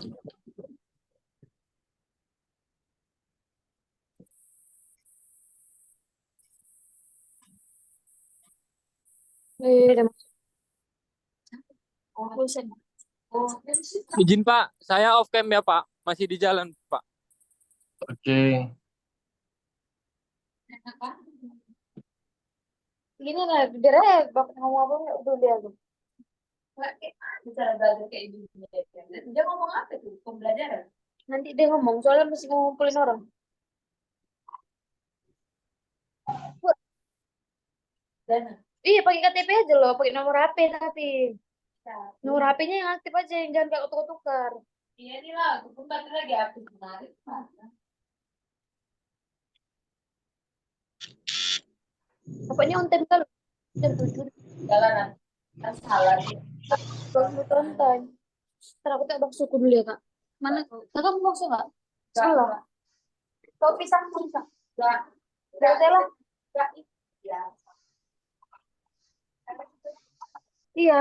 Udah bosan. Izin Pak, saya off cam ya Pak, masih di jalan Pak. Oke, Gini lah, dia bakal ngomong apa nggak udah dia tuh. Bicara belajar kayak gini. Dia ngomong apa tuh? Pembelajaran. Nanti dia ngomong, soalnya mesti ngumpulin orang. Dan iya pakai KTP aja loh, pakai nomor HP tapi. Nomor HP-nya yang aktif aja, yang jangan kayak tukar-tukar. Iya nih lah, aku lagi aktif menarik. Pokoknya on time kalau jam 7 jalanan. Kan salah nih. Baru tonton. Ntar aku tak bakso dulu ya kak. Mana? Kakak mau bakso nggak? Salah. Kau pisang pisang. Enggak. Enggak lah. Enggak. Iya. Iya.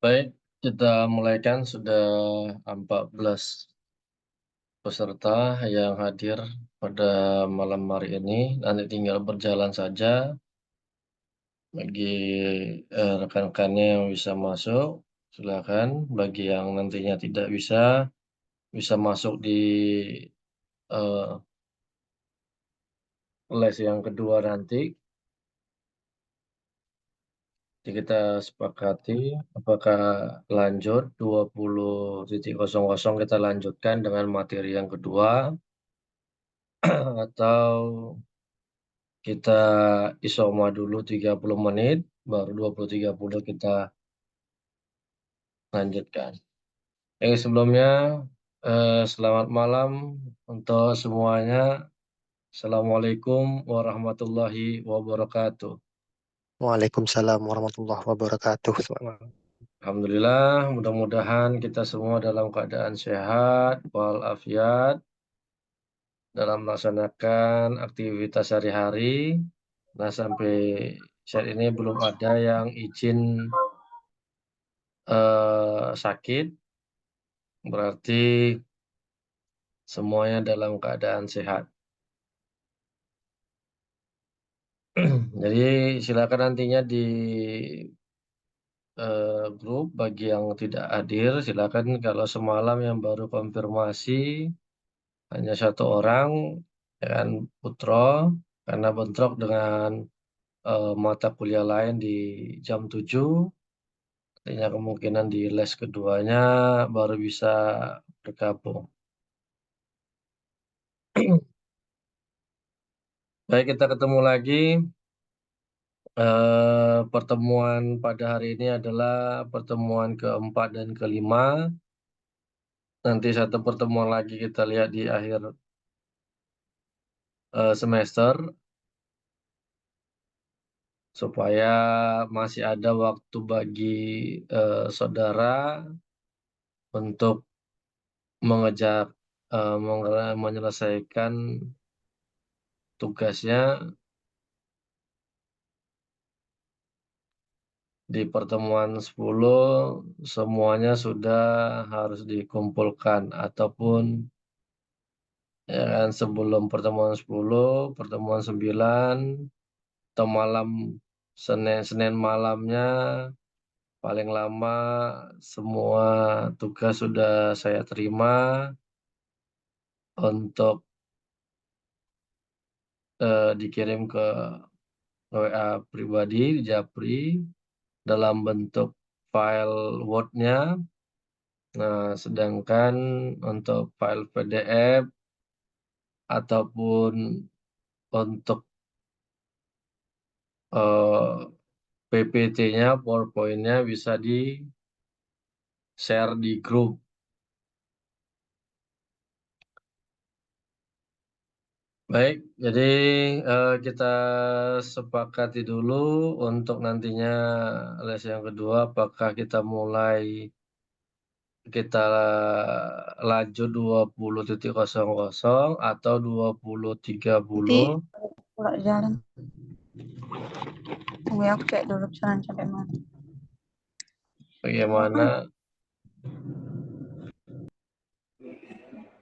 baik, kita mulaikan. Sudah 14 peserta yang hadir pada malam hari ini. Nanti tinggal berjalan saja bagi rekan-rekannya yang bisa masuk. Silakan. Bagi yang nantinya tidak bisa masuk di eh, les yang kedua nanti. Jadi kita sepakati apakah lanjut 20.00 kita lanjutkan dengan materi yang kedua atau kita isoma dulu 30 menit baru 20.30 kita lanjutkan. Sebelumnya selamat malam untuk semuanya. Assalamualaikum warahmatullahi wabarakatuh. Waalaikumsalam warahmatullahi wabarakatuh. Selamat. Alhamdulillah, mudah-mudahan kita semua dalam keadaan sehat, walafiat, dalam melaksanakan aktivitas sehari-hari. Nah, sampai saat ini belum ada yang izin sakit, berarti semuanya dalam keadaan sehat. Jadi silakan nantinya di grup bagi yang tidak hadir, silakan kalau semalam yang baru konfirmasi hanya satu orang, ya kan, Putro, karena bentrok dengan mata kuliah lain di jam 7, artinya kemungkinan di les keduanya baru bisa bergabung. Baik, kita ketemu lagi. Pertemuan pada hari ini adalah pertemuan keempat dan kelima. Nanti satu pertemuan lagi kita lihat di akhir semester, supaya masih ada waktu bagi saudara untuk mengejar menyelesaikan tugasnya di pertemuan 10. Semuanya sudah harus dikumpulkan, ataupun ya kan, sebelum pertemuan 10, pertemuan 9 atau malam Senin malamnya paling lama semua tugas sudah saya terima untuk dikirim ke WA pribadi di Japri dalam bentuk file Word-nya. Nah, sedangkan untuk file PDF ataupun untuk eh, PPT-nya, PowerPoint-nya bisa di-share di grup. Baik, jadi kita sepakati dulu untuk nantinya les yang kedua, apakah kita lanjut 20.00 atau 20.30. Pulang jalan. Tunggu ya, aku cek dulu pesanan sampai mana. Bagaimana?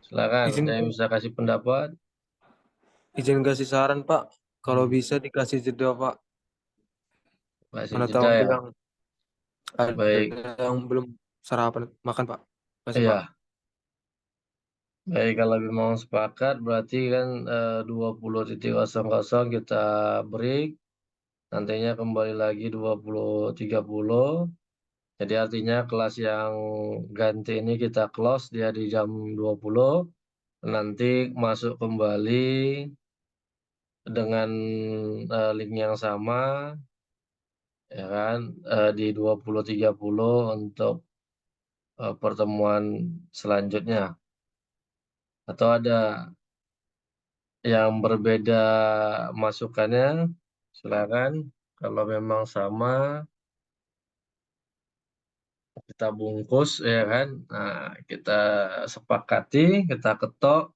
Silakan, Izin, saya bisa kasih pendapat. izin kasih saran Pak. Kalau bisa dikasih jeda Pak. Masih Mana tahu jeda ada ya. Baik, yang belum sarapan makan Pak. Kasih Pak. iya. Baik, kalau memang sepakat berarti kan 20.00 kita break. Nantinya kembali lagi 20.30. Jadi artinya kelas yang ganti ini kita close dia di jam 20. Nanti masuk kembali dengan link yang sama, ya kan, di 20.30 untuk pertemuan selanjutnya. Atau ada yang berbeda masukannya, silakan. Kalau memang sama, kita bungkus, ya kan. Nah, kita sepakati, kita ketok.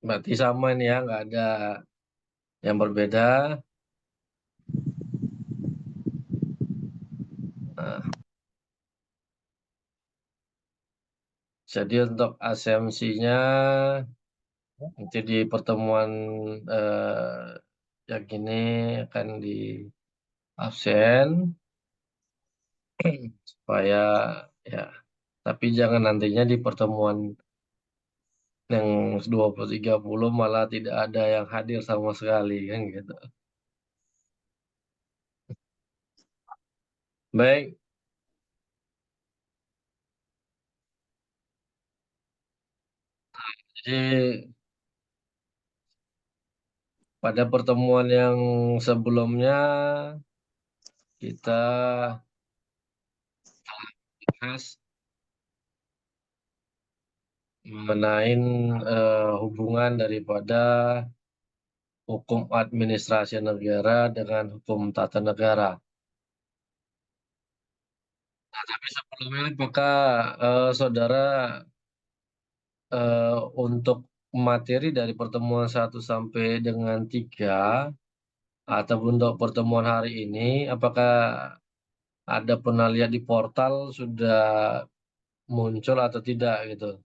Berarti sama ini ya, nggak ada yang berbeda. Nah, jadi untuk asumsinya nanti di pertemuan yang ini akan di absen supaya ya, tapi jangan nantinya di pertemuan yang 20.30 malah tidak ada yang hadir sama sekali kan gitu. Baik, jadi pada pertemuan yang sebelumnya kita bahas mengenai hubungan daripada hukum administrasi negara dengan hukum tata negara. Nah, tapi sebelumnya apakah saudara untuk materi dari pertemuan 1 sampai dengan 3 ataupun untuk pertemuan hari ini, apakah ada pernah lihat di portal sudah muncul atau tidak gitu?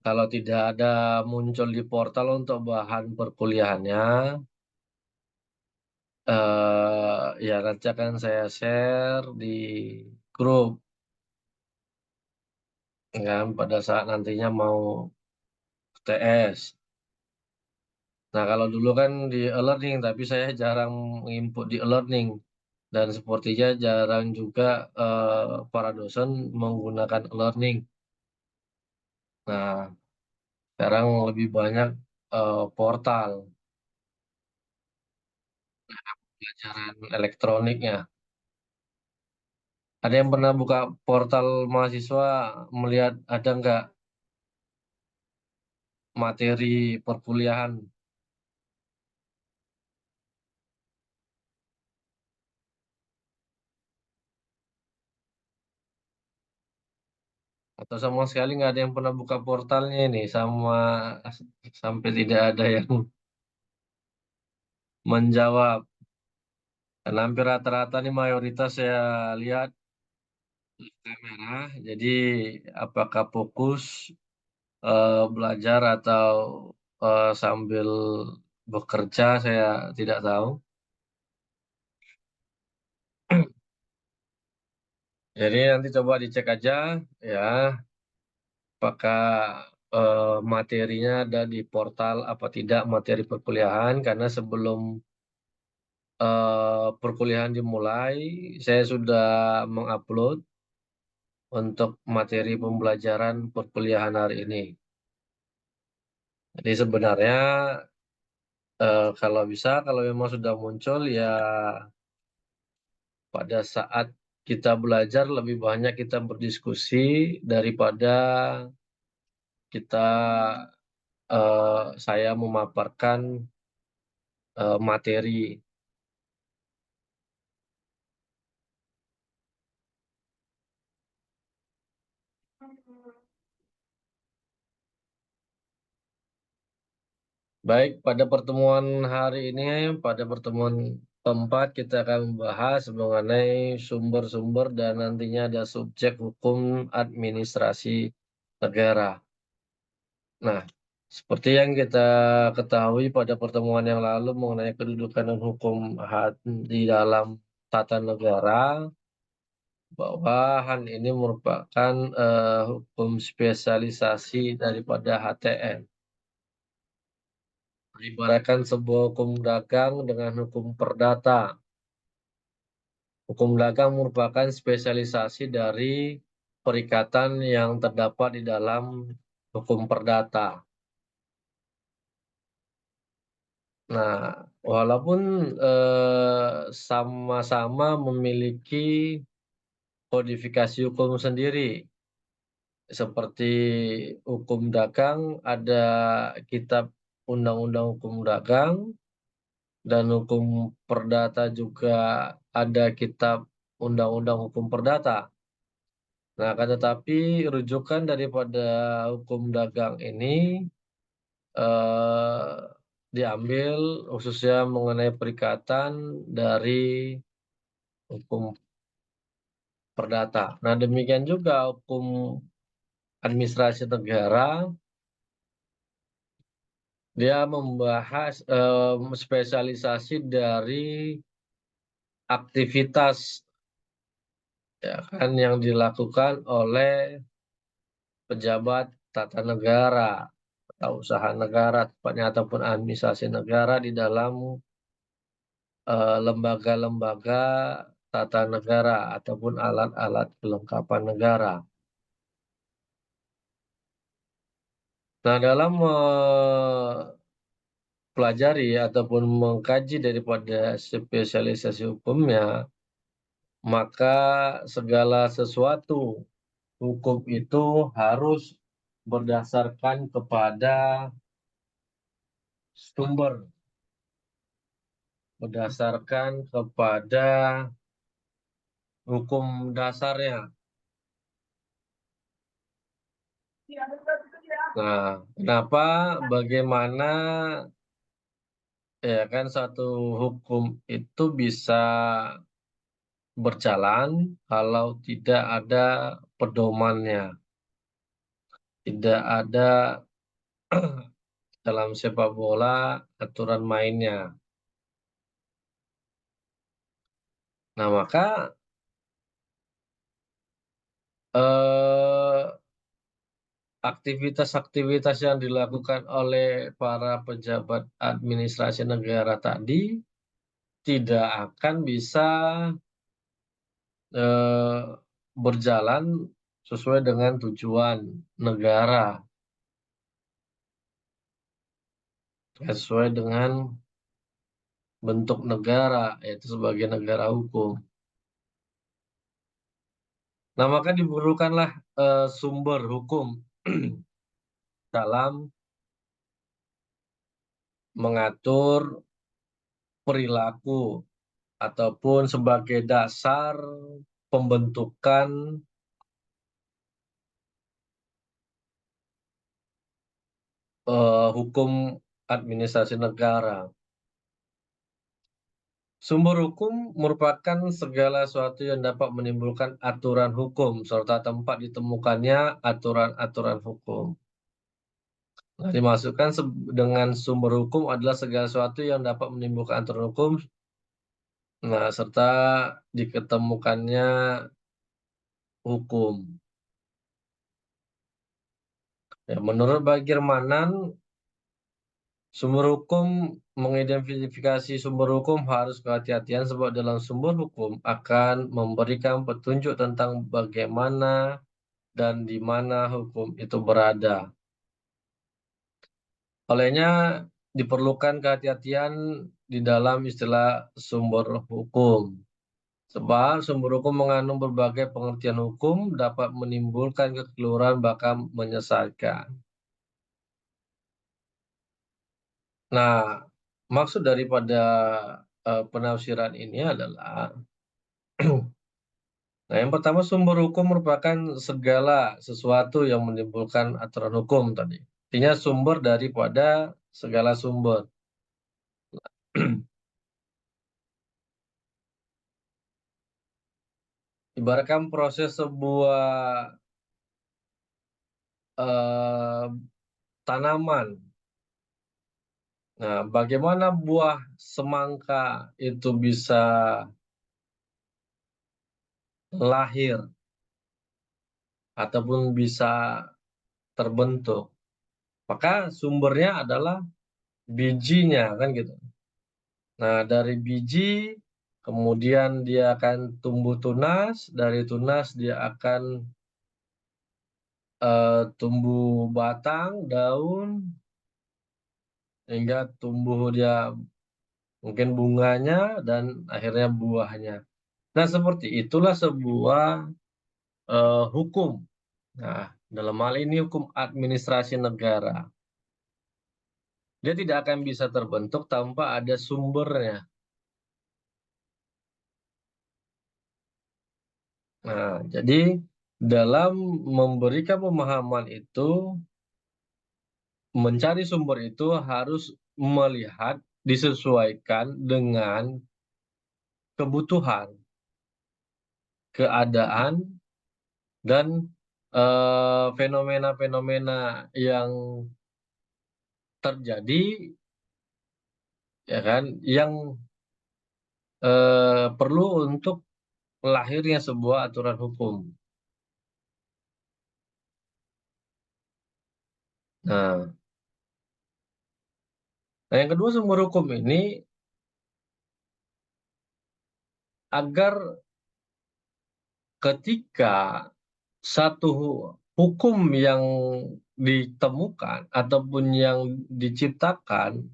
Kalau tidak ada muncul di portal untuk bahan perkuliahannya, ya nanti akan saya share di grup, kan pada saat nantinya mau TS. Nah, kalau dulu kan di e-learning, tapi saya jarang input di e-learning. Dan sepertinya jarang juga para dosen menggunakan e-learning. Nah, sekarang lebih banyak portal pelajaran elektroniknya. Ada yang pernah buka portal mahasiswa melihat ada nggak materi perkuliahan atau sama sekali nggak ada yang pernah buka portalnya ini sampai tidak ada yang menjawab. Dan hampir rata-rata nih mayoritas saya lihat kamera. Jadi apakah fokus belajar atau sambil bekerja saya tidak tahu. Jadi nanti coba dicek aja ya apakah materinya ada di portal apa tidak materi perkuliahan karena sebelum perkuliahan dimulai saya sudah mengupload untuk materi pembelajaran perkuliahan hari ini. Jadi sebenarnya kalau bisa, kalau memang sudah muncul ya pada saat kita belajar lebih banyak kita berdiskusi daripada kita saya memaparkan materi. Baik, pada pertemuan hari ini, pada pertemuan keempat kita akan membahas mengenai sumber-sumber dan nantinya ada subjek hukum administrasi negara. Nah, seperti yang kita ketahui pada pertemuan yang lalu mengenai kedudukan dan hukum di dalam tata negara, bahwa HAN ini merupakan hukum spesialisasi daripada HTN. Ibaratkan sebuah hukum dagang dengan hukum perdata. Hukum dagang merupakan spesialisasi dari perikatan yang terdapat di dalam hukum perdata. Nah, walaupun sama-sama memiliki kodifikasi hukum sendiri, seperti hukum dagang ada kitab Undang-Undang Hukum Dagang, dan hukum perdata juga ada kitab Undang-Undang Hukum Perdata. Nah, akan tetapi rujukan daripada hukum dagang ini eh, diambil khususnya mengenai perikatan dari hukum perdata. Nah, demikian juga hukum administrasi negara, dia membahas spesialisasi dari aktivitas ya kan yang dilakukan oleh pejabat tata negara atau usaha negara tepatnya ataupun administrasi negara di dalam lembaga-lembaga tata negara ataupun alat-alat kelengkapan negara. Nah, dalam mempelajari ataupun mengkaji daripada spesialisasi hukumnya, maka segala sesuatu hukum itu harus berdasarkan kepada sumber, berdasarkan kepada hukum dasarnya. Nah, kenapa, bagaimana ya kan satu hukum itu bisa berjalan kalau tidak ada pedomannya, tidak ada dalam sepak bola aturan mainnya. Nah, maka eh, aktivitas-aktivitas yang dilakukan oleh para pejabat administrasi negara tadi tidak akan bisa eh, berjalan sesuai dengan tujuan negara, sesuai dengan bentuk negara, yaitu sebagai negara hukum. Nah, maka diperlukanlah sumber hukum dalam mengatur perilaku ataupun sebagai dasar pembentukan hukum administrasi negara. Sumber hukum merupakan segala sesuatu yang dapat menimbulkan aturan hukum serta tempat ditemukannya aturan-aturan hukum. Nah, dimasukkan dengan sumber hukum adalah segala sesuatu yang dapat menimbulkan aturan hukum, nah, serta diketemukannya hukum. Ya, menurut Bagirmanan, Sumber hukum mengidentifikasi sumber hukum harus kehati-hatian sebab dalam sumber hukum akan memberikan petunjuk tentang bagaimana dan di mana hukum itu berada. Olehnya diperlukan kehati-hatian di dalam istilah sumber hukum. Sebab sumber hukum mengandung berbagai pengertian hukum dapat menimbulkan kekeliruan bahkan menyesatkan. Nah, maksud daripada penafsiran ini adalah nah, yang pertama sumber hukum merupakan segala sesuatu yang menimbulkan aturan hukum tadi. Artinya sumber daripada segala sumber. Ibaratkan proses sebuah eh, tanaman. Nah, bagaimana buah semangka itu bisa lahir ataupun bisa terbentuk? Maka sumbernya adalah bijinya, kan gitu. Nah, dari biji kemudian dia akan tumbuh tunas, dari tunas dia akan tumbuh batang, daun, hingga tumbuh dia mungkin bunganya dan akhirnya buahnya. Nah, seperti itulah sebuah hukum. Nah, dalam hal ini hukum administrasi negara. Dia tidak akan bisa terbentuk tanpa ada sumbernya. Nah, jadi dalam memberikan pemahaman itu, mencari sumber itu harus melihat disesuaikan dengan kebutuhan, keadaan, dan fenomena-fenomena yang terjadi, ya kan, yang perlu untuk lahirnya sebuah aturan hukum. Nah, yang kedua sumber hukum ini agar ketika satu hukum yang ditemukan ataupun yang diciptakan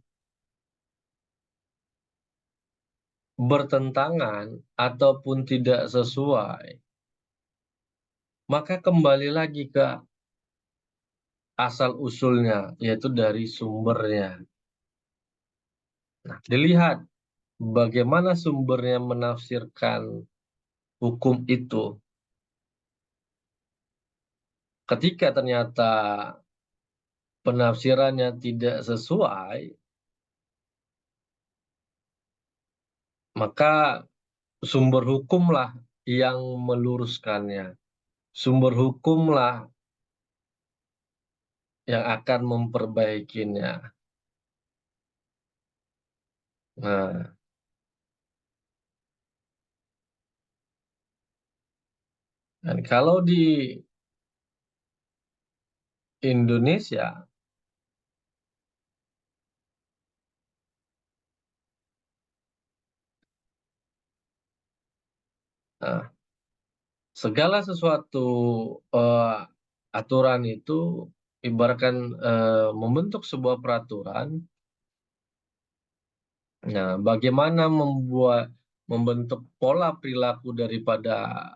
bertentangan ataupun tidak sesuai, maka kembali lagi ke asal usulnya, yaitu dari sumbernya. Nah, dilihat bagaimana sumbernya menafsirkan hukum itu. Ketika ternyata penafsirannya tidak sesuai, maka sumber hukumlah yang meluruskannya. Sumber hukumlah yang akan memperbaikinya. Nah, dan kalau di Indonesia, nah, segala sesuatu aturan itu ibaratkan membentuk sebuah peraturan. Nah, bagaimana membentuk pola perilaku daripada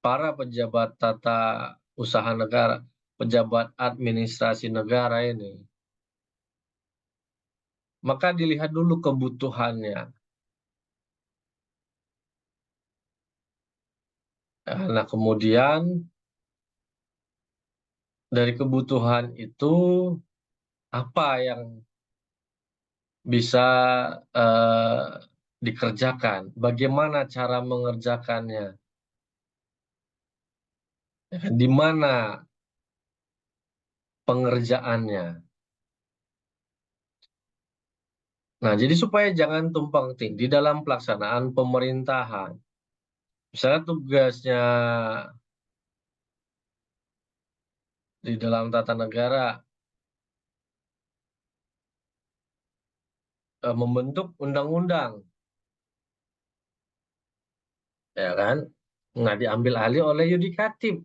para pejabat tata usaha negara, pejabat administrasi negara ini, maka dilihat dulu kebutuhannya. Nah, kemudian dari kebutuhan itu apa yang bisa eh, dikerjakan, bagaimana cara mengerjakannya, ya kan? Di mana pengerjaannya. Nah, jadi supaya jangan tumpang tindih dalam pelaksanaan pemerintahan. Misalnya tugasnya di dalam tata negara membentuk undang-undang, ya kan? Nah, diambil alih oleh yudikatif.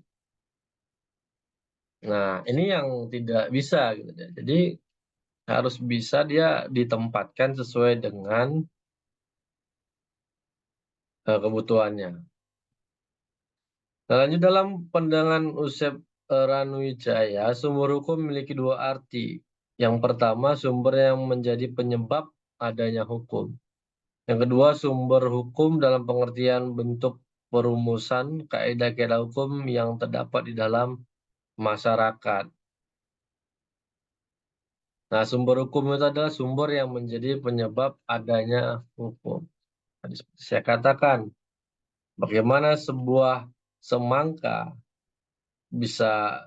Nah, ini yang tidak bisa gitu ya. Jadi harus bisa dia ditempatkan sesuai dengan kebutuhannya. Nah, lanjut dalam pandangan Usep Ranuwijaya, sumber hukum memiliki dua arti. Yang pertama, sumber yang menjadi penyebab adanya hukum. Yang kedua, sumber hukum dalam pengertian bentuk perumusan kaidah-kaidah hukum yang terdapat di dalam masyarakat. Nah, sumber hukum itu adalah sumber yang menjadi penyebab adanya hukum. Tadi seperti saya katakan, bagaimana sebuah semangka bisa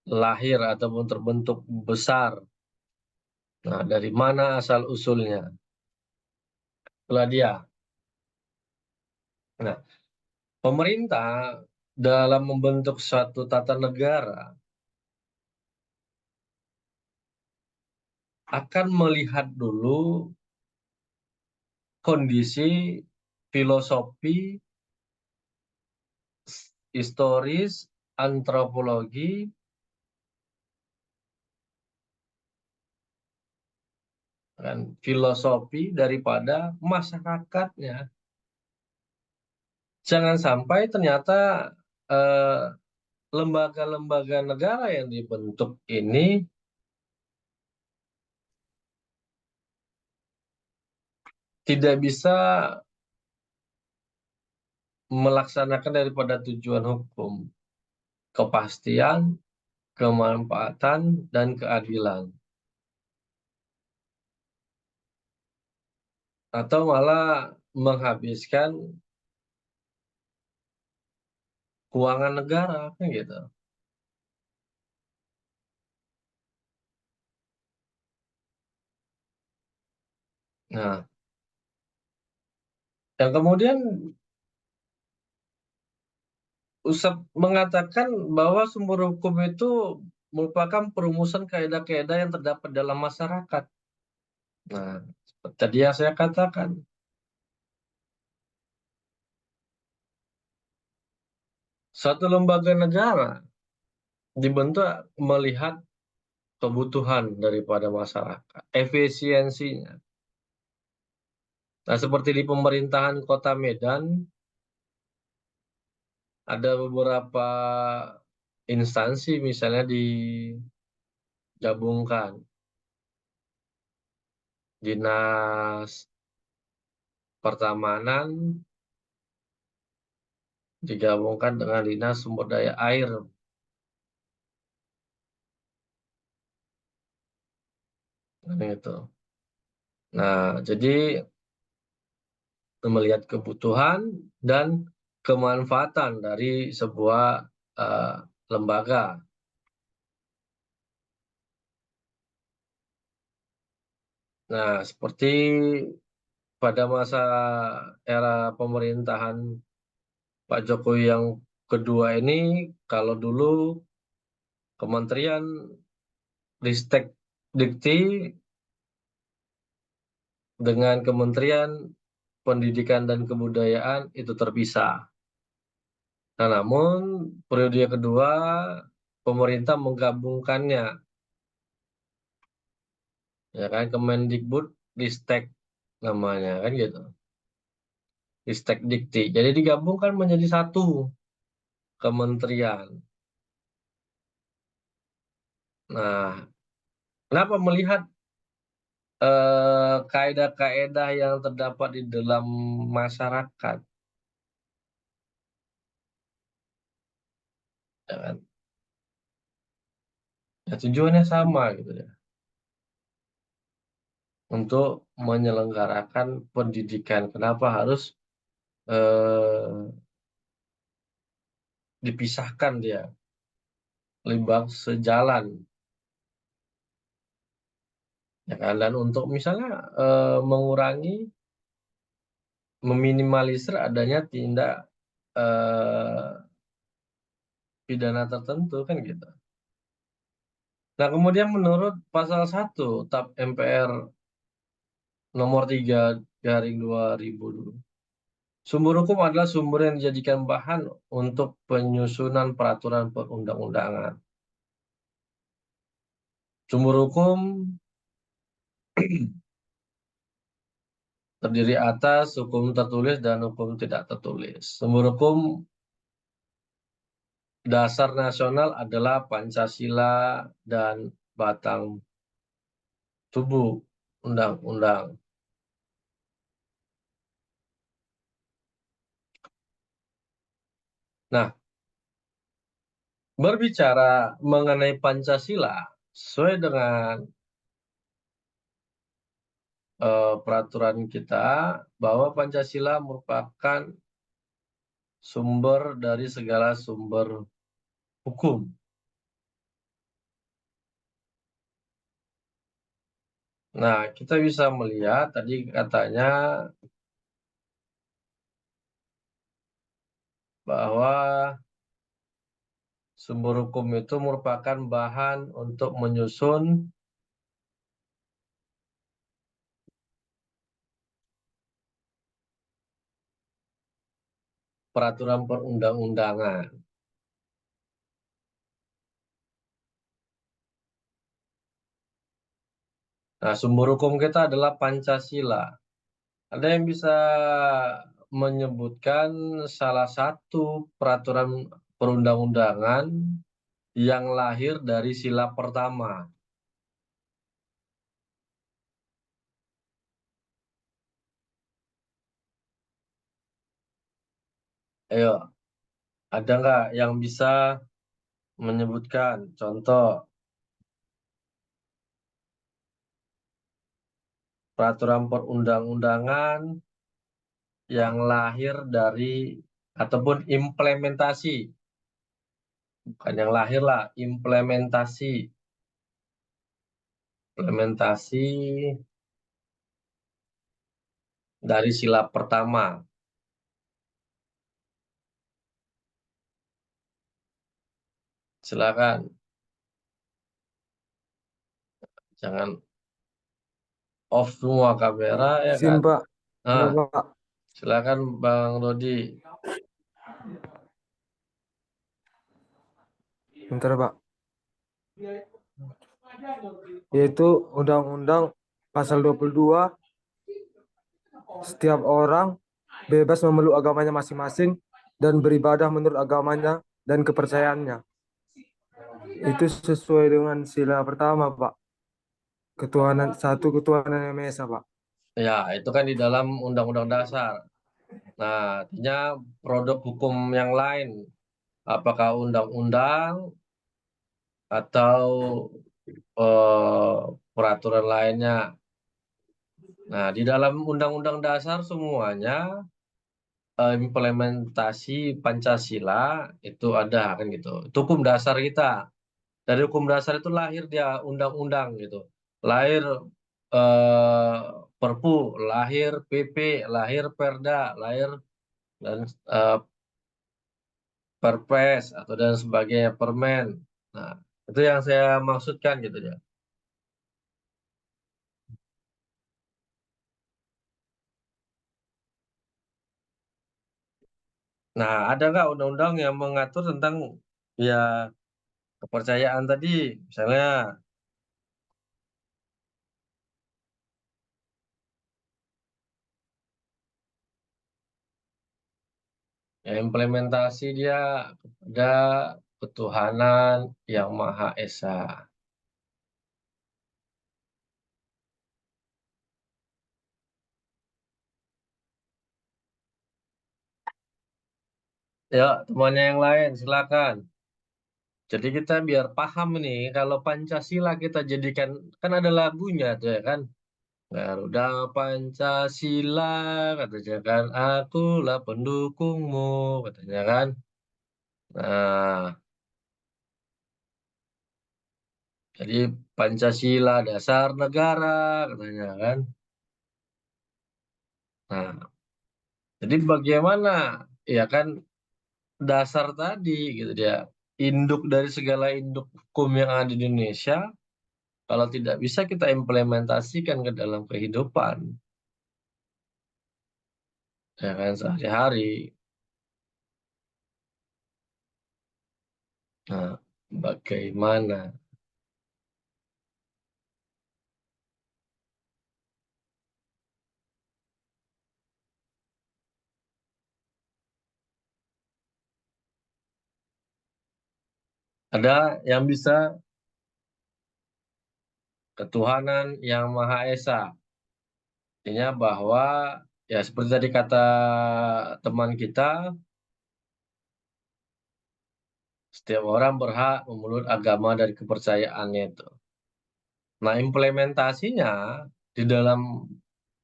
lahir ataupun terbentuk besar. Nah, dari mana asal usulnya? Itulah dia. Nah, pemerintah dalam membentuk suatu tata negara akan melihat dulu kondisi filosofi, historis, antropologi, dan filosofi daripada masyarakatnya. Jangan sampai ternyata eh, lembaga-lembaga negara yang dibentuk ini tidak bisa melaksanakan daripada tujuan hukum, kepastian, kemanfaatan, dan keadilan. Atau malah menghabiskan keuangan negara, kan gitu. Nah, yang kemudian Usep mengatakan bahwa sumber hukum itu merupakan perumusan kaidah-kaidah yang terdapat dalam masyarakat. Nah, seperti tadi yang saya katakan, suatu lembaga negara dibentuk melihat kebutuhan daripada masyarakat, efisiensinya. Nah, seperti di pemerintahan Kota Medan, ada beberapa instansi misalnya digabungkan. Dinas Pertamanan digabungkan dengan Dinas Sumber Daya Air. Kan gitu. Nah, jadi melihat kebutuhan dan kemanfaatan dari sebuah eh, lembaga. Nah, seperti pada masa era pemerintahan Pak Jokowi yang kedua ini, kalau dulu Kementerian Ristek Dikti dengan Kementerian Pendidikan dan Kebudayaan itu terpisah. Nah, namun periode kedua pemerintah menggabungkannya, ya kan, Kemendikbud Ristek namanya kan gitu, Ristek Dikti. Jadi digabungkan menjadi satu kementerian. Nah, kenapa melihat kaedah-kaedah yang terdapat di dalam masyarakat, ya kan? Ya, tujuannya sama gitu ya, untuk menyelenggarakan pendidikan. Kenapa harus eh, dipisahkan dia, limbang sejalan, ya kan? Dan untuk misalnya mengurangi, meminimalisir adanya tindak eh, pidana tertentu kan gitu. Nah, kemudian menurut pasal 1 TAP MPR nomor 3/2000 dulu. Sumber hukum adalah sumber yang dijadikan bahan untuk penyusunan peraturan perundang-undangan. Sumber hukum terdiri atas hukum tertulis dan hukum tidak tertulis. Sumber hukum dasar nasional adalah Pancasila dan batang tubuh undang-undang. Nah, berbicara mengenai Pancasila, sesuai dengan peraturan kita, bahwa Pancasila merupakan sumber dari segala sumber hukum. Nah, kita bisa melihat tadi katanya bahwa sumber hukum itu merupakan bahan untuk menyusun peraturan perundang-undangan. Nah, sumber hukum kita adalah Pancasila. Ada yang bisa menyebutkan salah satu peraturan perundang-undangan yang lahir dari sila pertama? Ayo, ada nggak yang bisa menyebutkan contoh peraturan perundang-undangan yang lahir dari ataupun implementasi, bukan yang lahir lah, implementasi dari sila pertama. Silakan, jangan off semua kamera ya Izin kan. Pak, halo Nah, Pak. silakan Bang Rodi. Bentar Pak. Yaitu Undang-Undang Pasal 22, setiap orang bebas memeluk agamanya masing-masing dan beribadah menurut agamanya dan kepercayaannya. Itu sesuai dengan sila pertama Pak. Ketuhanan Ketuhanan Yang Maha Esa Pak. Ya, itu kan di dalam Undang-Undang Dasar. Nah, artinya produk hukum yang lain, apakah undang-undang atau peraturan lainnya. Nah, di dalam Undang-Undang Dasar semuanya implementasi Pancasila itu ada kan gitu. Itu hukum dasar kita. Dari hukum dasar itu lahir dia undang-undang gitu. Lahir eh, Perpu, lahir PP, lahir Perda, lahir dan Perpres atau dan sebagainya, Permen. Nah, itu yang saya maksudkan gitu ya. Nah, ada nggak undang-undang yang mengatur tentang ya kepercayaan tadi, misalnya ya implementasi dia kepada ketuhanan yang Maha Esa. Ya, temannya yang lain silakan. Jadi kita biar paham nih, kalau Pancasila kita jadikan, kan ada lagunya tuh ya kan. Garuda Pancasila katanya kan, akulah pendukungmu katanya kan. Nah, jadi Pancasila dasar negara katanya kan. Nah, jadi bagaimana ya kan dasar tadi gitu dia, induk dari segala induk hukum yang ada di Indonesia kalau tidak bisa kita implementasikan ke dalam kehidupan, ya kan, sehari-hari, nah, bagaimana? Ada yang bisa ketuhanan yang Maha Esa. Artinya bahwa, ya seperti tadi kata teman kita, setiap orang berhak memeluk agama dari kepercayaannya itu. Nah, implementasinya di dalam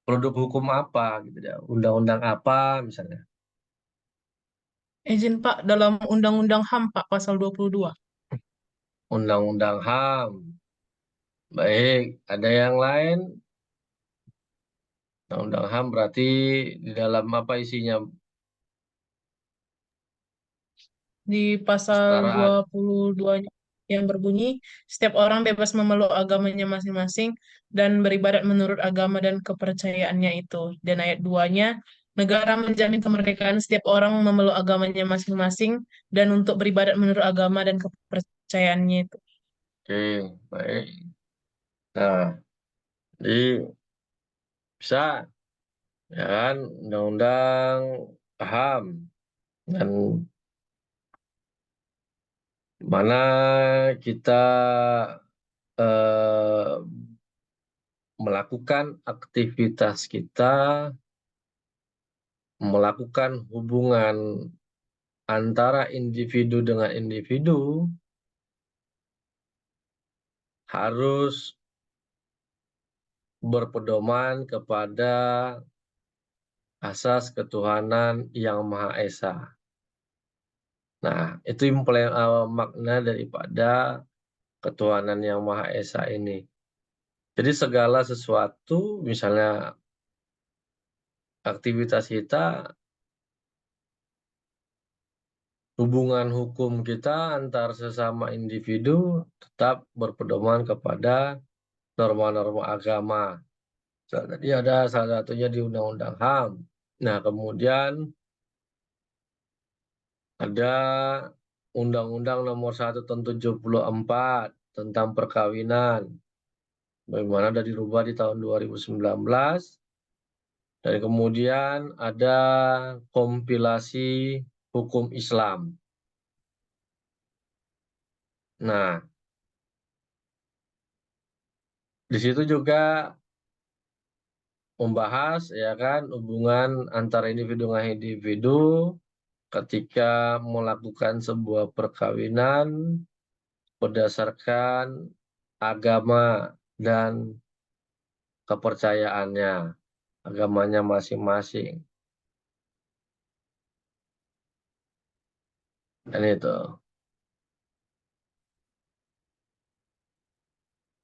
produk hukum apa gitu ya, undang-undang apa misalnya. Izin Pak, dalam Undang-Undang HAM Pak, pasal 22. Undang-undang HAM. Baik, ada yang lain? Undang-undang HAM berarti di dalam apa isinya? Di pasal Kesetaraan. 22 yang berbunyi, setiap orang bebas memeluk agamanya masing-masing dan beribadat menurut agama dan kepercayaannya itu. Dan ayat 2-nya, negara menjamin kemerdekaan setiap orang memeluk agamanya masing-masing dan untuk beribadat menurut agama dan kepercayaannya itu. Oke, baik. Nah, jadi bisa ya kan undang-undang HAM dan mana kita eh, melakukan aktivitas kita, melakukan hubungan antara individu dengan individu harus berpedoman kepada asas ketuhanan yang Maha Esa. Nah, itu makna daripada ketuhanan yang Maha Esa ini. Jadi segala sesuatu, misalnya aktivitas kita, hubungan hukum kita antar sesama individu tetap berpedoman kepada norma-norma agama. Tadi ada salah satunya di Undang-Undang HAM. Nah, kemudian ada Undang-Undang Nomor 1 Tahun 74 tentang perkawinan. Bagaimana sudah dirubah di tahun 2019. Dan kemudian ada kompilasi hukum Islam. Nah, di situ juga membahas ya kan hubungan antara individu dengan individu ketika melakukan sebuah perkawinan berdasarkan agama dan kepercayaannya, agamanya masing-masing. Dan itu.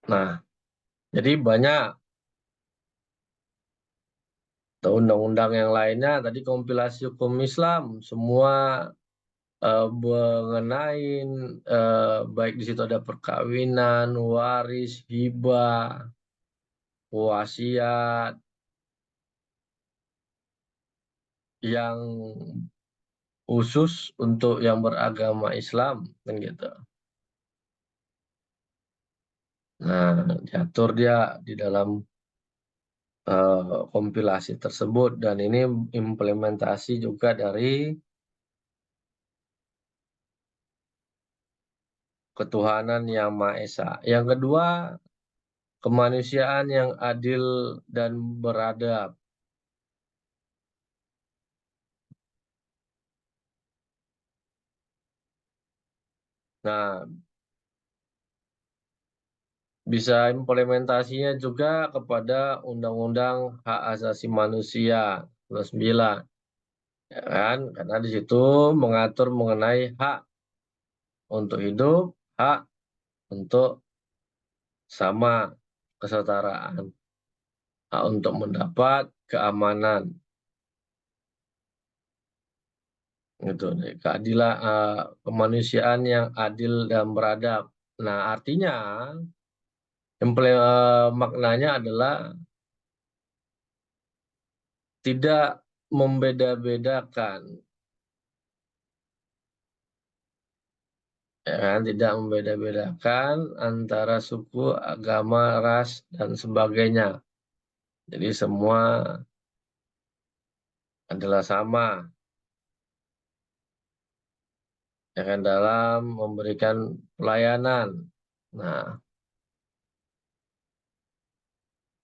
Nah, jadi banyak undang-undang yang lainnya, tadi kompilasi hukum Islam, semua mengenai baik di situ ada perkawinan, waris, hibah, wasiat, yang khusus untuk yang beragama Islam, kan gitu. Nah, diatur dia di dalam kompilasi tersebut dan ini implementasi juga dari ketuhanan yang Maha Esa. Yang kedua, kemanusiaan yang adil dan beradab. Nah, bisa implementasinya juga kepada Undang-Undang Hak Asasi Manusia 29, ya kan? Karena di situ mengatur mengenai hak untuk hidup, hak untuk sama kesetaraan, hak untuk mendapat keamanan, gitu. Keadilan, kemanusiaan yang adil dan beradab. Nah, artinya Maknanya adalah tidak membeda-bedakan, ya kan? Tidak membeda-bedakan antara suku, agama, ras, dan sebagainya. Jadi semua adalah sama, ya kan, dalam memberikan pelayanan. Nah,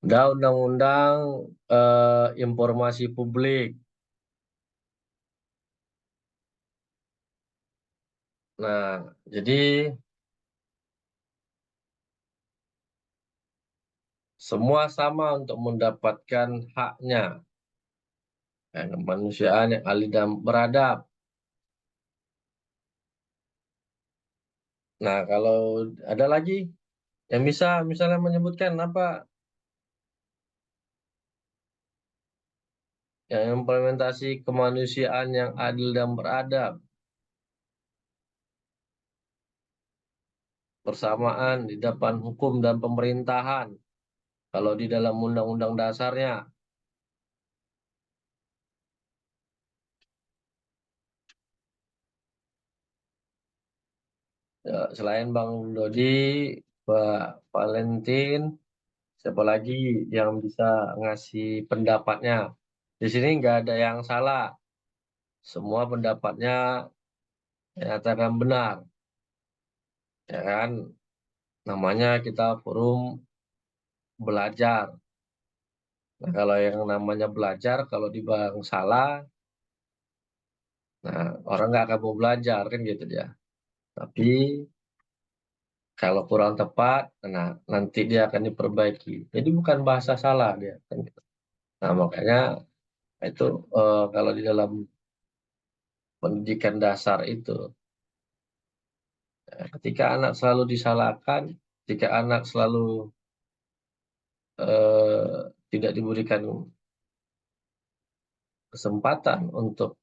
ada undang-undang informasi publik. Nah, jadi semua sama untuk mendapatkan haknya, ya, kemanusiaan yang adil dan beradab. Nah, kalau ada lagi yang bisa misalnya menyebutkan apa yang implementasi kemanusiaan yang adil dan beradab, bersamaan di depan hukum dan pemerintahan. Kalau di dalam undang-undang dasarnya, ya, selain Bang Dodi, Pak Valentin, siapa lagi yang bisa ngasih pendapatnya? Di sini nggak ada yang salah. Semua pendapatnya nyatakan benar. Ya kan? Namanya kita forum belajar. Nah, kalau yang namanya belajar, kalau di bang salah, nah orang nggak akan mau belajar kan gitu dia. Tapi kalau kurang tepat, nah nanti dia akan diperbaiki. Jadi bukan bahasa salah dia kan gitu. Nah makanya itu kalau di dalam pendidikan dasar itu, ketika anak selalu disalahkan, ketika anak selalu tidak diberikan kesempatan untuk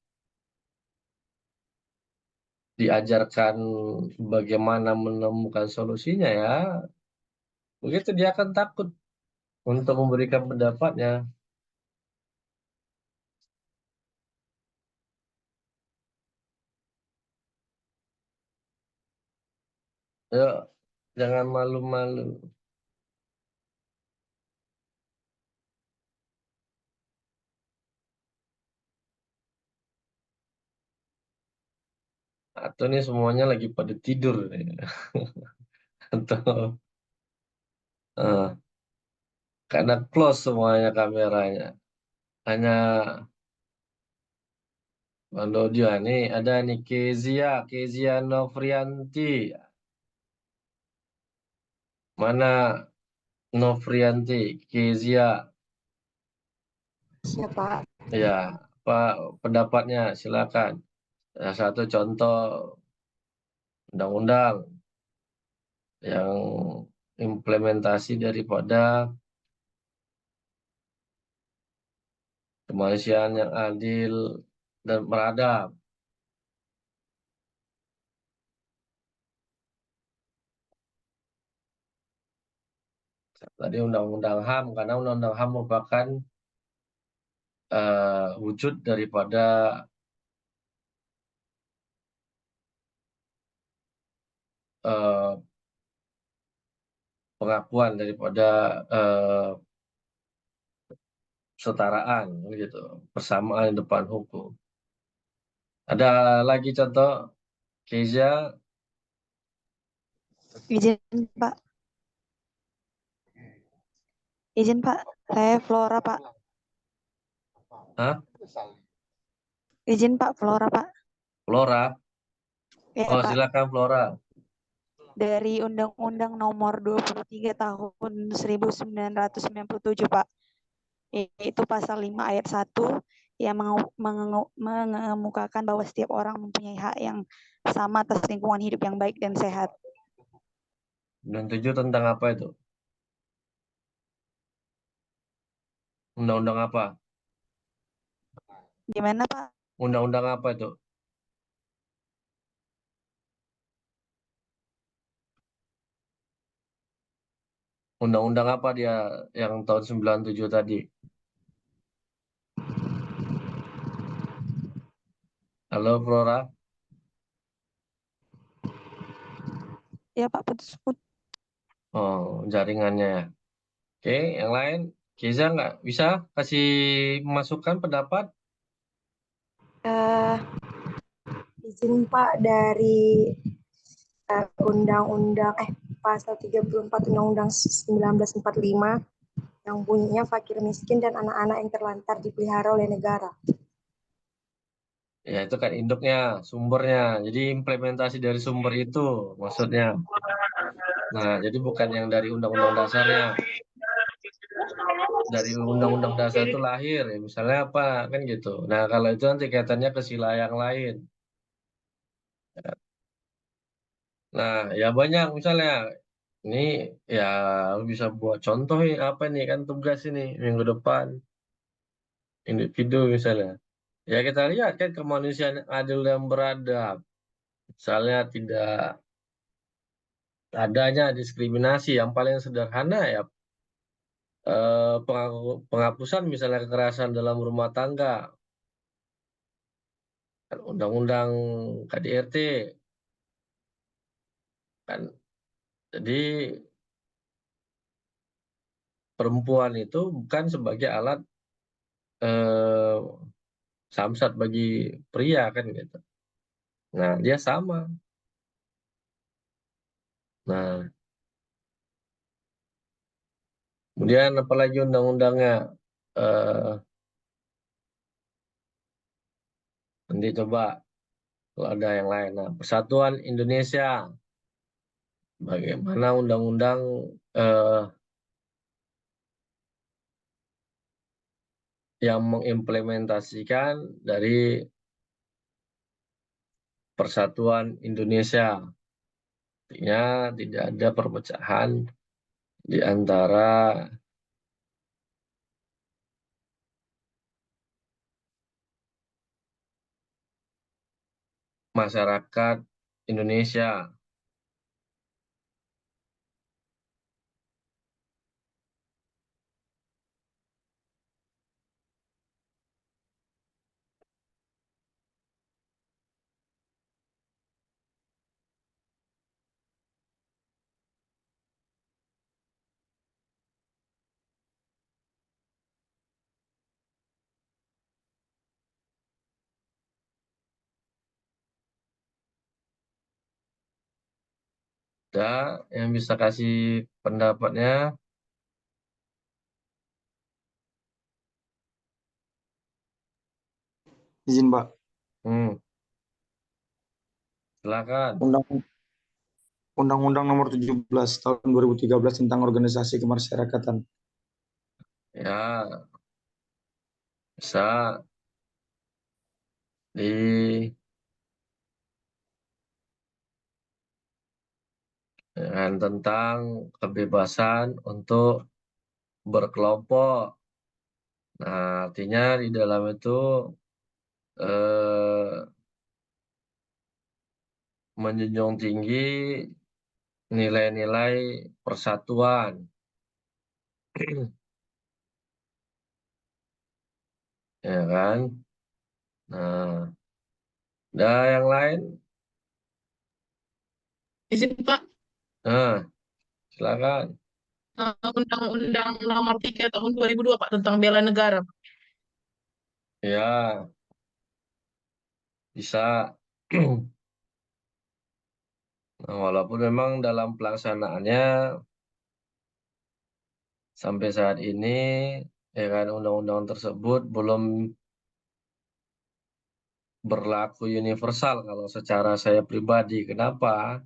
diajarkan bagaimana menemukan solusinya, ya begitu dia akan takut untuk memberikan pendapatnya. Yuk, jangan malu-malu. Atau nih semuanya lagi pada tidur nih. Atau eh, karena close semuanya kameranya. Hanya Bang Dodio nih, ada nih Kezia Novrianti. Mana Novrianti, Kezia? Siapa? Ya, apa pendapatnya? Silakan. Satu contoh undang-undang yang implementasi daripada kemanusiaan yang adil dan beradab. Tadi undang-undang HAM, karena undang-undang HAM merupakan wujud daripada eh, pengakuan daripada eh, kesetaraan, gitu, persamaan di depan hukum. Ada lagi contoh, Keza? Izin Pak, izin Pak. Saya Flora Pak. Hah? Izin Pak, Flora Pak. Flora? Ya Oh, Pak. silakan Flora. Dari Undang-Undang Nomor 23 Tahun 1997 Pak. Itu pasal 5 ayat 1 yang mengemukakan bahwa setiap orang mempunyai hak yang sama atas lingkungan hidup yang baik dan sehat. Dan 7 tentang apa itu? Undang-undang apa? Gimana Pak? Undang-undang apa itu? Undang-undang apa dia yang tahun 97 tadi? Halo, Flora. Ya Pak, putus-putus. Oh, jaringannya ya. Oke, yang lain. Keza nggak bisa kasih masukan pendapat? Eh, izin Pak, dari Undang-Undang Pasal 34 Undang-Undang 1945 yang bunyinya fakir miskin dan anak-anak yang terlantar dipelihara oleh negara. Ya, itu kan induknya, sumbernya. Jadi implementasi dari sumber itu maksudnya. Nah, jadi bukan yang dari undang-undang dasarnya. Dari undang-undang dasar itu lahir, ya, misalnya apa, kan gitu. Nah, kalau itu nanti kaitannya ke sila yang lain. Nah, ya banyak misalnya. Ini ya lu bisa buat contoh ini apa nih kan tugas ini minggu depan individu misalnya. Ya kita lihat kan kemanusiaan yang adil dan beradab. Misalnya tidak adanya diskriminasi yang paling sederhana ya penghapusan misalnya kekerasan dalam rumah tangga, kan undang-undang KDRT kan. Jadi perempuan itu bukan sebagai alat eh, samsat bagi pria kan gitu. Nah, dia sama. Nah, kemudian apalagi undang-undangnya eh nanti coba kalau ada yang lain. Nah, Persatuan Indonesia, bagaimana undang-undang eh, yang mengimplementasikan dari Persatuan Indonesia. Artinya tidak ada perpecahan di antara masyarakat Indonesia. Ada yang bisa kasih pendapatnya? Izin Pak, Hmm, silakan. Undang- Undang-Undang Nomor 17 Tahun 2013 tentang Organisasi Kemasyarakatan. Ya, bisa di tentang kebebasan untuk berkelompok. Nah, artinya di dalam itu eh, menjunjung tinggi nilai-nilai persatuan, ya kan? Nah, ada yang lain? Izin Pak, Nah, silakan. Undang-Undang Nomor 3 Tahun 2002 Pak tentang bela negara. Ya, bisa. Nah, walaupun memang dalam pelaksanaannya sampai saat ini, ya kan, undang-undang tersebut belum berlaku universal kalau secara saya pribadi. Kenapa?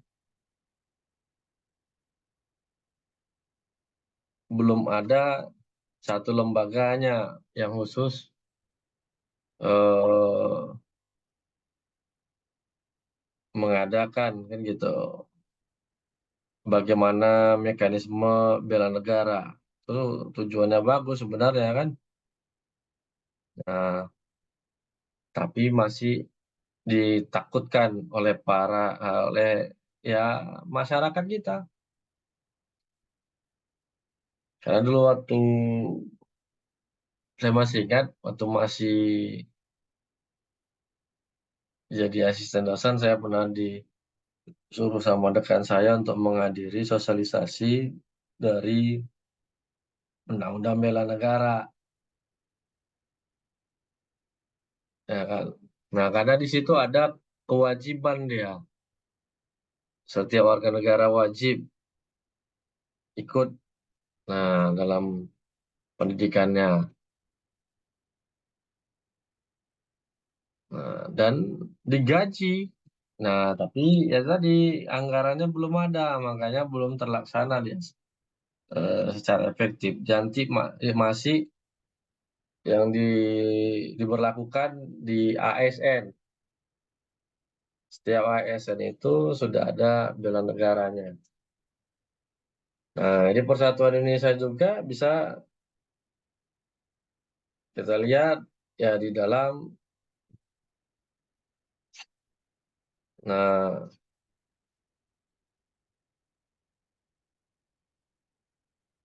Belum ada satu lembaganya yang khusus eh, mengadakan kan gitu. Bagaimana mekanisme bela negara. Itu tujuannya bagus sebenarnya kan. Nah, tapi masih ditakutkan oleh oleh ya masyarakat kita. Karena dulu waktu saya masih ingat, waktu masih jadi asisten dosen, saya pernah disuruh sama dekan saya untuk menghadiri sosialisasi dari Undang-Undang Bela Negara. Ya kan? Nah, karena di situ ada kewajiban dia. Setiap warga negara wajib ikut dalam pendidikannya. Dan digaji. Nah, tapi ya tadi anggarannya belum ada, makanya belum terlaksana dia secara efektif. Janji masih yang diberlakukan di ASN. Setiap ASN itu sudah ada bela negaranya. Nah, ini Persatuan Indonesia juga bisa kita lihat ya di dalam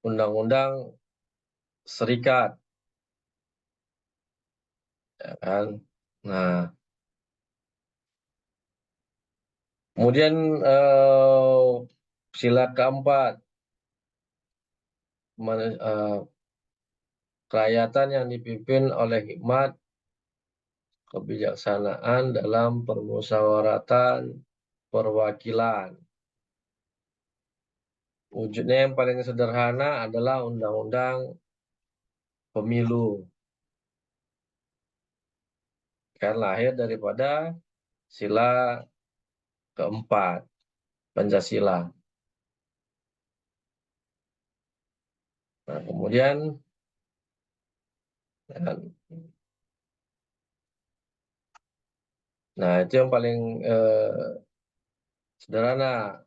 Undang-Undang Serikat, ya kan? Nah, kemudian sila keempat, kerakyatan yang dipimpin oleh hikmat kebijaksanaan dalam permusyawaratan perwakilan. Wujudnya yang paling sederhana adalah undang-undang pemilu. Kan lahir daripada sila keempat, Pancasila. Nah, kemudian itu yang paling sederhana.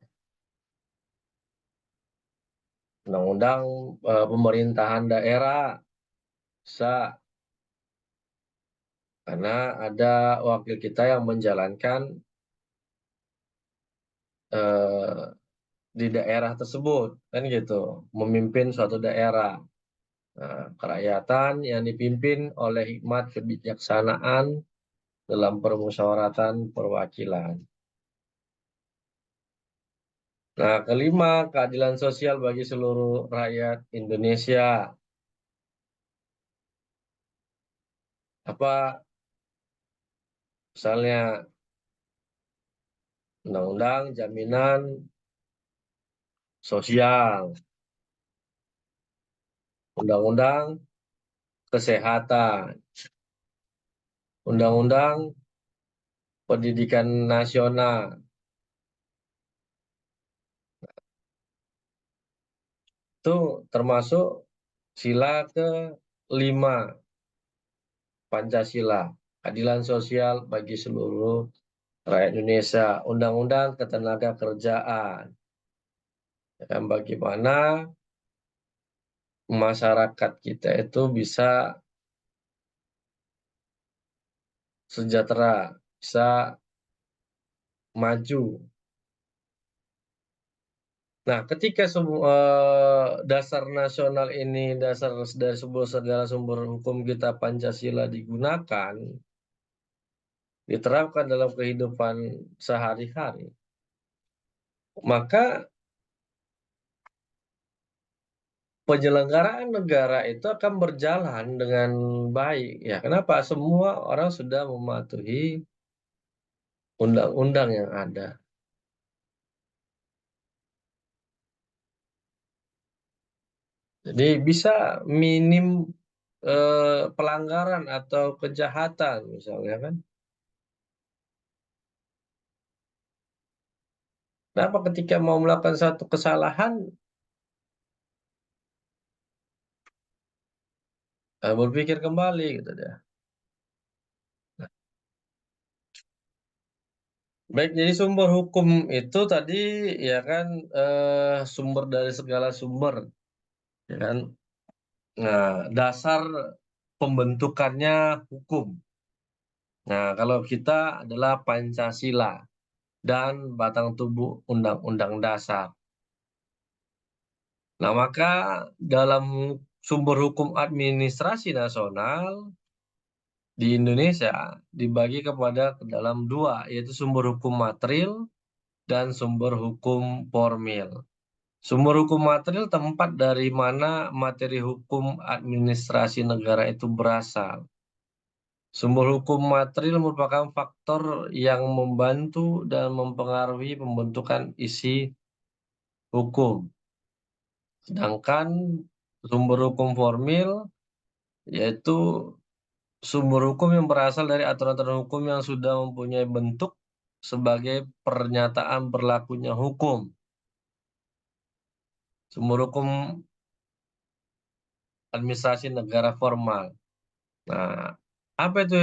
Undang-undang pemerintahan daerah bisa, karena ada wakil kita yang menjalankan di daerah tersebut, kan gitu, memimpin suatu daerah. Nah, kerakyatan yang dipimpin oleh hikmat kebijaksanaan dalam permusyawaratan perwakilan. Nah, kelima, keadilan sosial bagi seluruh rakyat Indonesia. Apa misalnya undang-undang jaminan sosial, undang-undang kesehatan, undang-undang pendidikan nasional. Itu termasuk sila ke-5 Pancasila, keadilan sosial bagi seluruh rakyat Indonesia, undang-undang ketenagakerjaan. Dan bagaimana masyarakat kita itu bisa sejahtera, bisa maju. Nah, ketika dasar nasional ini, dasar dari sebuah segala sumber hukum kita Pancasila digunakan, diterapkan dalam kehidupan sehari-hari, maka penyelenggaraan negara itu akan berjalan dengan baik. Ya, kenapa? Semua orang sudah mematuhi undang-undang yang ada. Jadi bisa minim pelanggaran atau kejahatan misalnya kan. Kenapa ketika mau melakukan satu kesalahan berpikir kembali gitu dia. Baik, jadi sumber hukum itu tadi ya kan sumber dari segala sumber, ya kan. Nah, dasar pembentukannya hukum. Nah, kalau kita adalah Pancasila dan batang tubuh Undang-Undang Dasar. Nah, maka dalam sumber hukum administrasi nasional di Indonesia dibagi kepada ke dalam dua, yaitu sumber hukum material dan sumber hukum formil. Sumber hukum material tempat dari mana materi hukum administrasi negara itu berasal. Sumber hukum material merupakan faktor yang membantu dan mempengaruhi pembentukan isi hukum. Sedangkan sumber hukum formil yaitu sumber hukum yang berasal dari aturan-aturan hukum yang sudah mempunyai bentuk sebagai pernyataan berlakunya hukum. Sumber hukum administrasi negara formal. Nah, apa itu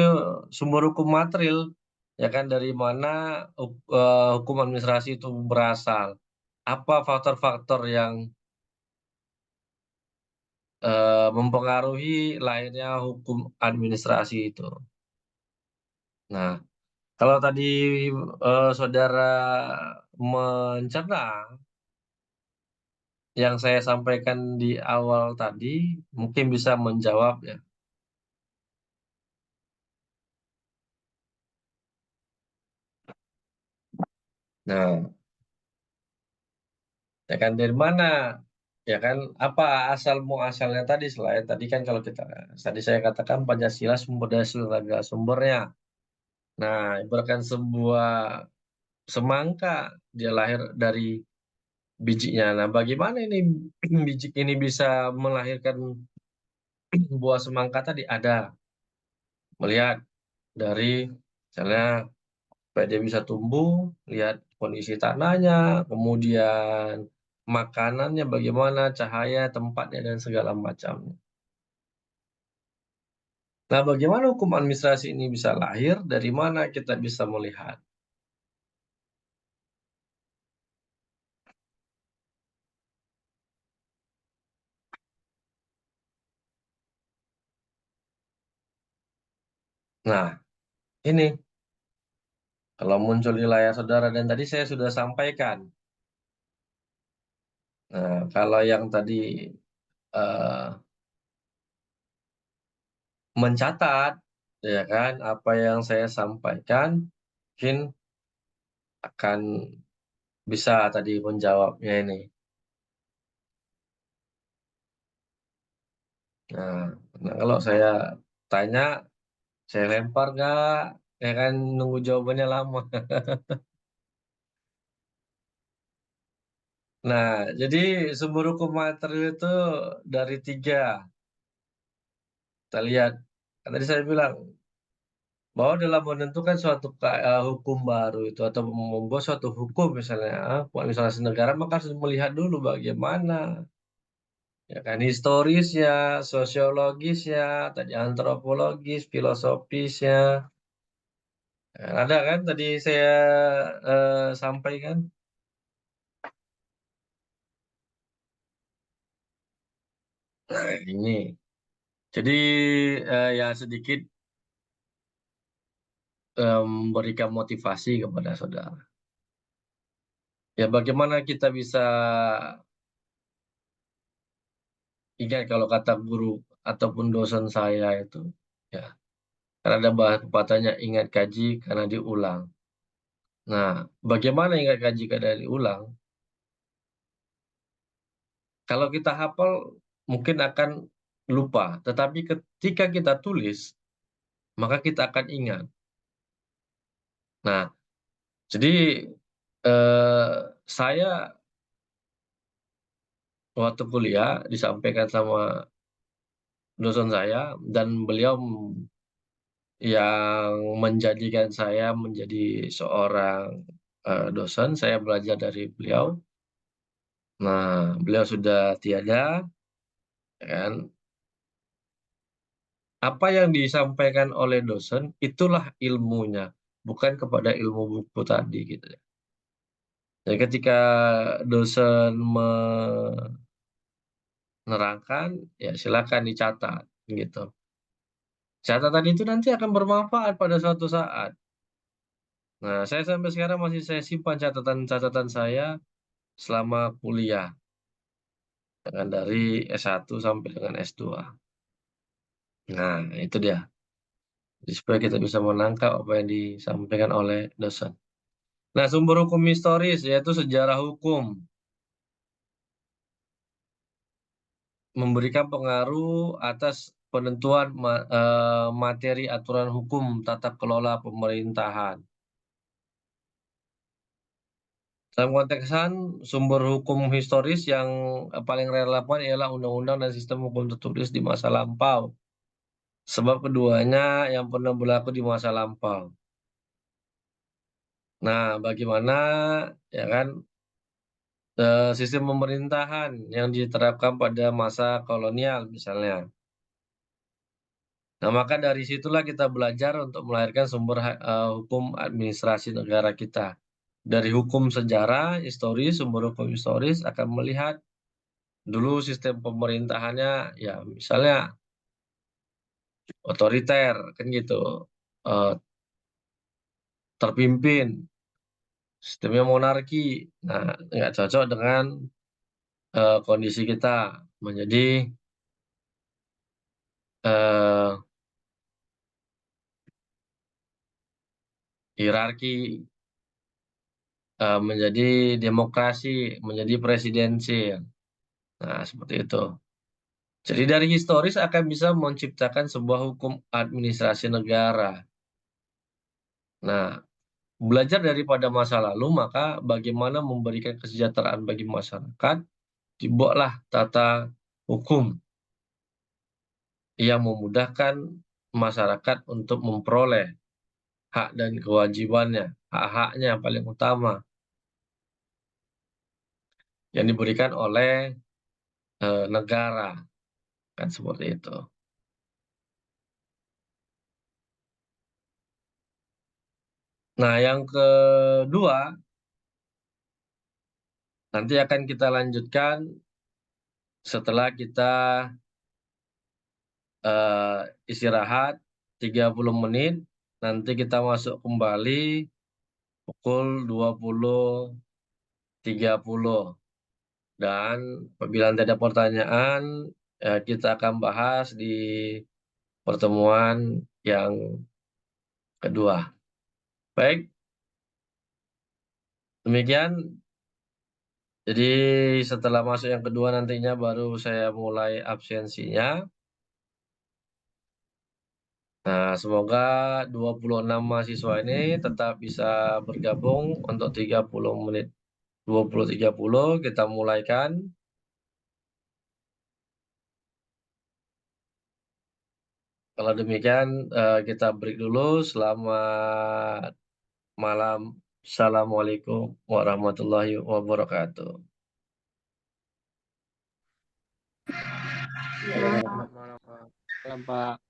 sumber hukum material? Ya kan, dari mana hukum administrasi itu berasal? Apa faktor-faktor yang mempengaruhi lahirnya hukum administrasi itu? Nah, kalau tadi saudara mencerna yang saya sampaikan di awal tadi, mungkin bisa menjawab ya. Nah, ya kan, dari mana? Ya kan, apa asal muasalnya tadi? Selain tadi kan, kalau kita tadi saya katakan Pancasila sumber dasar negara sumbernya. Nah, ibaratkan sebuah semangka, dia lahir dari bijinya. Nah, bagaimana ini biji ini bisa melahirkan buah semangka tadi? Ada, melihat dari misalnya supaya dia bisa tumbuh, lihat kondisi tanahnya, kemudian makanannya bagaimana, cahaya, tempatnya, dan segala macamnya. Nah, bagaimana hukum administrasi ini bisa lahir? Dari mana kita bisa melihat? Nah, ini kalau muncul di layar saudara, dan tadi saya sudah sampaikan. Nah, kalau yang tadi eh, mencatat, ya kan, apa yang saya sampaikan, mungkin akan bisa tadi menjawabnya ini. Nah, kalau saya tanya, saya lempar nggak? Ya kan, nunggu jawabannya lama. Nah, jadi sumber hukum material itu dari tiga. Kita lihat, kan tadi saya bilang bahwa dalam menentukan suatu hukum baru itu atau membuat suatu hukum misalnya administrasi negara, maka harus melihat dulu bagaimana, ya kan, historisnya, sosiologisnya, tadi antropologis, filosofisnya. Ada kan tadi saya sampaikan. Nah, ini. Jadi ya sedikit memberikan motivasi kepada saudara. Ya, bagaimana kita bisa ingat kalau kata guru ataupun dosen saya itu, ya, kan ada pepatahnya, ingat kaji karena diulang. Nah, bagaimana ingat kaji karena diulang? Kalau kita hafal mungkin akan lupa, tetapi ketika kita tulis, maka kita akan ingat. Nah, jadi saya waktu kuliah disampaikan sama dosen saya, dan beliau yang menjadikan saya menjadi seorang dosen. Saya belajar dari beliau. Nah, beliau sudah tiada, ya kan? Apa yang disampaikan oleh dosen itulah ilmunya, bukan kepada ilmu buku tadi gitu ya. Jadi ketika dosen menerangkan, ya silakan dicatat gitu. Catatan itu nanti akan bermanfaat pada suatu saat. Nah, saya sampai sekarang masih saya simpan catatan-catatan saya selama kuliah. dengan dari S1 sampai dengan S2. Nah, itu dia. Jadi, supaya kita bisa menangkap apa yang disampaikan oleh dosen. Nah, sumber hukum historis yaitu sejarah hukum. Memberikan pengaruh atas penentuan materi aturan hukum tata kelola pemerintahan. Dalam konteksan sumber hukum historis yang paling relevan ialah undang-undang dan sistem hukum tertulis di masa lampau. Sebab keduanya yang pernah berlaku di masa lampau. Nah, bagaimana ya kan sistem pemerintahan yang diterapkan pada masa kolonial misalnya. Nah, maka dari situlah kita belajar untuk melahirkan sumber hukum administrasi negara kita. Dari hukum sejarah, historis, sumber hukum historis akan melihat dulu sistem pemerintahannya, ya misalnya otoriter, kan gitu, terpimpin, sistemnya monarki. Nah, nggak cocok dengan kondisi kita menjadi eh, hierarki, menjadi demokrasi, menjadi presidensil. Nah, seperti itu. Jadi dari historis akan bisa menciptakan sebuah hukum administrasi negara. Nah, belajar daripada masa lalu, maka bagaimana memberikan kesejahteraan bagi masyarakat, dibuatlah tata hukum yang memudahkan masyarakat untuk memperoleh hak dan kewajibannya, hak-haknya paling utama yang diberikan oleh negara, kan seperti itu. Nah, yang kedua, nanti akan kita lanjutkan setelah kita istirahat 30 menit, nanti kita masuk kembali pukul 20.30. Dan apabila nanti ada pertanyaan, kita akan bahas di pertemuan yang kedua. Baik, demikian. Jadi setelah masuk yang kedua nantinya baru saya mulai absensinya. Nah, semoga 26 mahasiswa ini tetap bisa bergabung untuk 30 menit. 20.30 kita mulaikan. Kalau demikian kita break dulu. Selamat malam. Assalamualaikum warahmatullahi wabarakatuh. Selamat malam, Pak. Selamat, Pak.